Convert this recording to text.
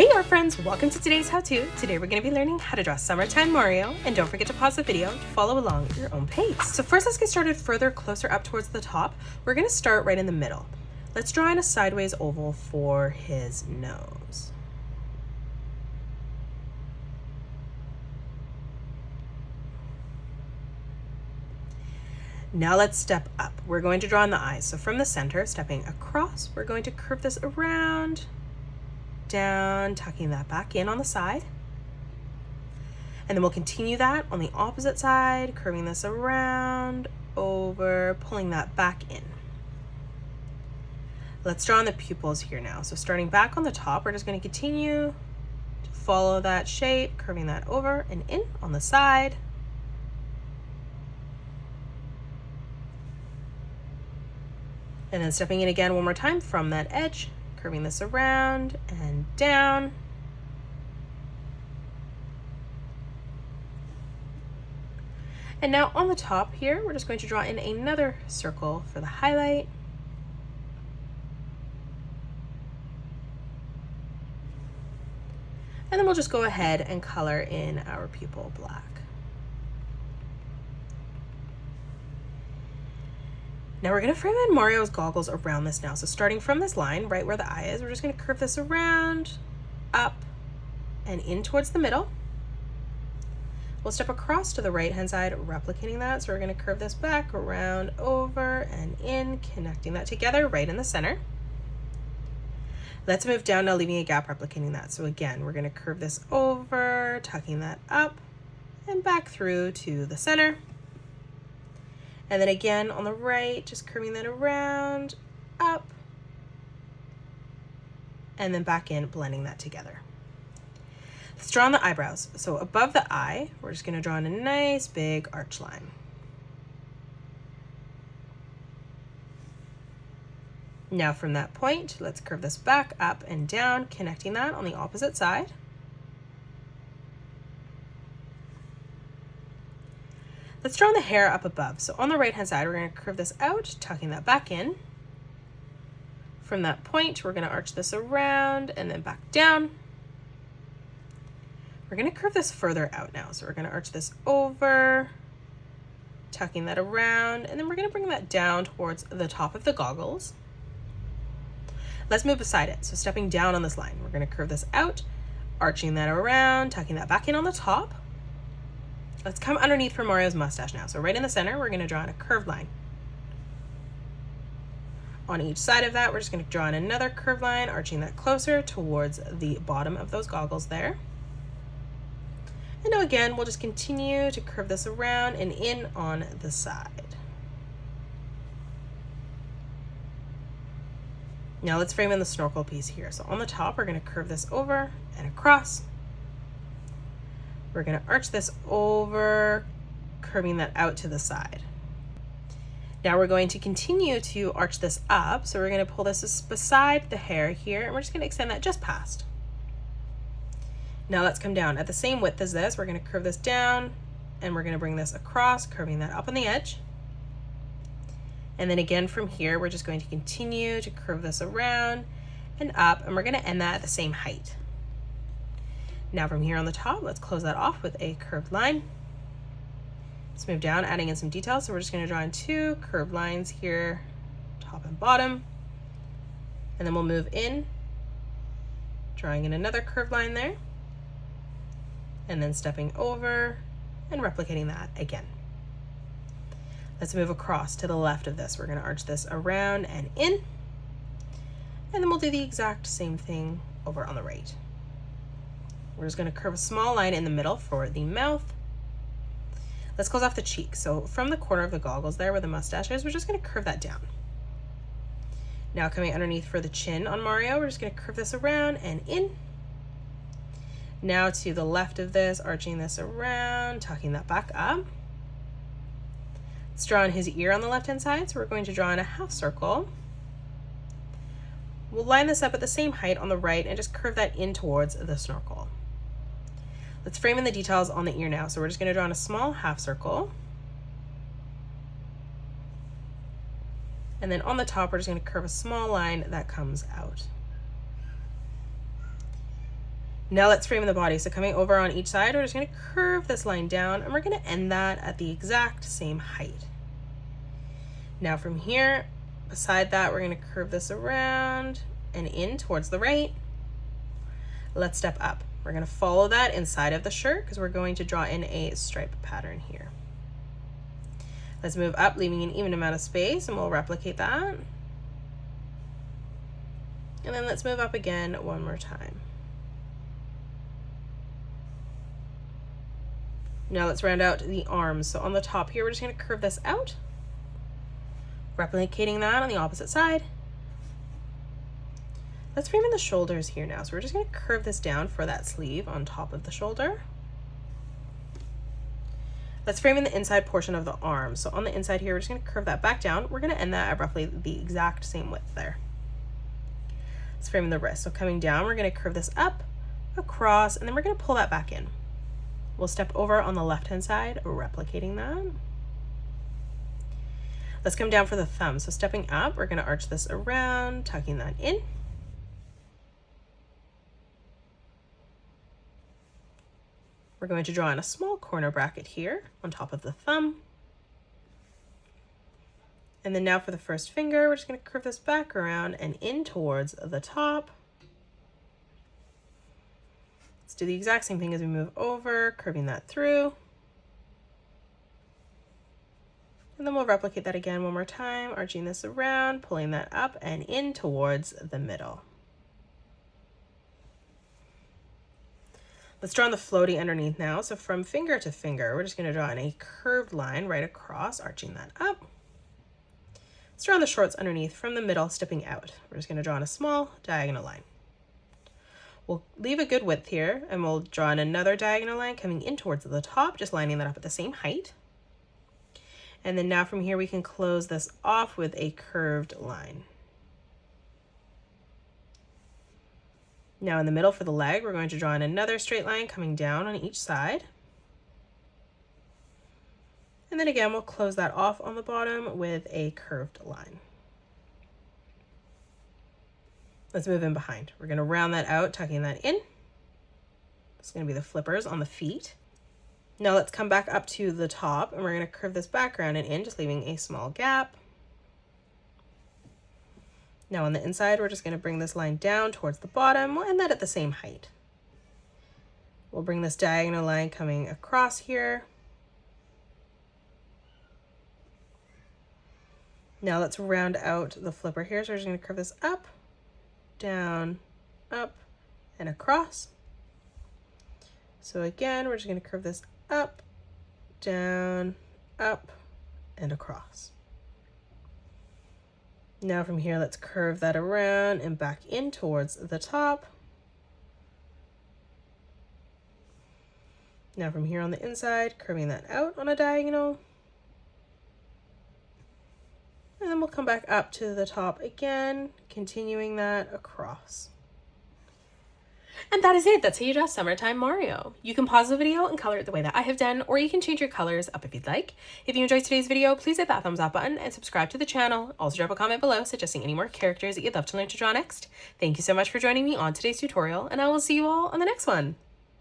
Hey art friends, welcome to today's how-to. Today we're going to be learning how to draw Summertime Mario, and don't forget to pause the video to follow along at your own pace. So first let's get started further closer up towards the top. We're going to start right in the middle. Let's draw in a sideways oval for his nose. Now let's step up. We're going to draw in the eyes. So from the center, stepping across, we're going to curve this around, down, tucking that back in on the side. And then we'll continue that on the opposite side, curving this around, over, pulling that back in. Let's draw in the pupils here now. So starting back on the top, we're just going to continue to follow that shape, curving that over and in on the side. And then stepping in again one more time from that edge, curving this around and down. And now on the top here, we're just going to draw in another circle for the highlight. And then we'll just go ahead and color in our pupil black. Now we're going to frame in Mario's goggles around this now. So starting from this line, right where the eye is, we're just going to curve this around, up, and in towards the middle. We'll step across to the right-hand side, replicating that. So we're going to curve this back, around, over, and in, connecting that together right in the center. Let's move down now, leaving a gap, replicating that. So again, we're going to curve this over, tucking that up, and back through to the center. And then again on the right, just curving that around, up, and then back in, blending that together. Let's draw on the eyebrows. So above the eye, we're just going to draw in a nice big arch line. Now from that point, let's curve this back, up, and down, connecting that on the opposite side. Let's draw the hair up above. So on the right-hand side, we're going to curve this out, tucking that back in. From that point, we're going to arch this around and then back down. We're going to curve this further out now. So we're going to arch this over, tucking that around, and then we're going to bring that down towards the top of the goggles. Let's move beside it. So stepping down on this line, we're going to curve this out, arching that around, tucking that back in on the top. Let's come underneath for Mario's mustache now. So right in the center, we're going to draw in a curved line. On each side of that, we're just going to draw in another curved line, arching that closer towards the bottom of those goggles there. And now again, we'll just continue to curve this around and in on the side. Now let's frame in the snorkel piece here. So on the top, we're going to curve this over and across. We're going to arch this over, curving that out to the side. Now we're going to continue to arch this up. So we're going to pull this beside the hair here, and we're just going to extend that just past. Now let's come down at the same width as this. We're going to curve this down, and we're going to bring this across, curving that up on the edge. And then again from here, we're just going to continue to curve this around and up, and we're going to end that at the same height. Now from here on the top, let's close that off with a curved line. Let's move down, adding in some details. So we're just going to draw in two curved lines here, top and bottom. And then we'll move in, drawing in another curved line there. And then stepping over and replicating that again. Let's move across to the left of this. We're going to arch this around and in. And then we'll do the exact same thing over on the right. We're just going to curve a small line in the middle for the mouth. Let's close off the cheek. So from the corner of the goggles there where the mustache is, we're just going to curve that down. Now coming underneath for the chin on Mario, we're just going to curve this around and in. Now to the left of this, arching this around, tucking that back up. Let's draw in his ear on the left-hand side. So we're going to draw in a half circle. We'll line this up at the same height on the right and just curve that in towards the snorkel. Let's frame in the details on the ear now. So we're just going to draw in a small half circle. And then on the top, we're just going to curve a small line that comes out. Now let's frame the body. So coming over on each side, we're just going to curve this line down and we're going to end that at the exact same height. Now from here, beside that, we're going to curve this around and in towards the right. Let's step up. We're going to follow that inside of the shirt because we're going to draw in a stripe pattern here. Let's move up, leaving an even amount of space, and we'll replicate that. And then let's move up again one more time. Now let's round out the arms. So on the top here, we're just going to curve this out, replicating that on the opposite side. Let's frame in the shoulders here now. So we're just going to curve this down for that sleeve on top of the shoulder. Let's frame in the inside portion of the arm. So on the inside here, we're just going to curve that back down. We're going to end that at roughly the exact same width there. Let's frame in the wrist. So coming down, we're going to curve this up, across, and then we're going to pull that back in. We'll step over on the left-hand side, replicating that. Let's come down for the thumb. So stepping up, we're going to arch this around, tucking that in. We're going to draw in a small corner bracket here on top of the thumb. And then now for the first finger, we're just going to curve this back around and in towards the top. Let's do the exact same thing as we move over, curving that through. And then we'll replicate that again one more time, arching this around, pulling that up and in towards the middle. Let's draw on the floaty underneath now. So from finger to finger, we're just going to draw in a curved line right across, arching that up. Let's draw on the shorts underneath from the middle, stepping out. We're just going to draw in a small diagonal line. We'll leave a good width here, and we'll draw in another diagonal line coming in towards the top, just lining that up at the same height. And then now from here, we can close this off with a curved line. Now in the middle for the leg, we're going to draw in another straight line coming down on each side. And then again, we'll close that off on the bottom with a curved line. Let's move in behind. We're going to round that out, tucking that in. It's going to be the flippers on the feet. Now let's come back up to the top and we're going to curve this background and in, just leaving a small gap. Now on the inside, we're just going to bring this line down towards the bottom. We'll end that at the same height. We'll bring this diagonal line coming across here. Now let's round out the flipper here. So we're just going to curve this up, down, up, and across. So again, we're just going to curve this up, down, up, and across. Now from here, let's curve that around and back in towards the top. Now from here on the inside, curving that out on a diagonal. And then we'll come back up to the top again, continuing that across. And that is it. That's how you draw Summertime Mario. You can pause the video and color it the way that I have done, or you can change your colors up if you'd like. If you enjoyed today's video, please hit that thumbs up button and subscribe to the channel. Also drop a comment below suggesting any more characters that you'd love to learn to draw next. Thank you so much for joining me on today's tutorial, and I will see you all on the next one.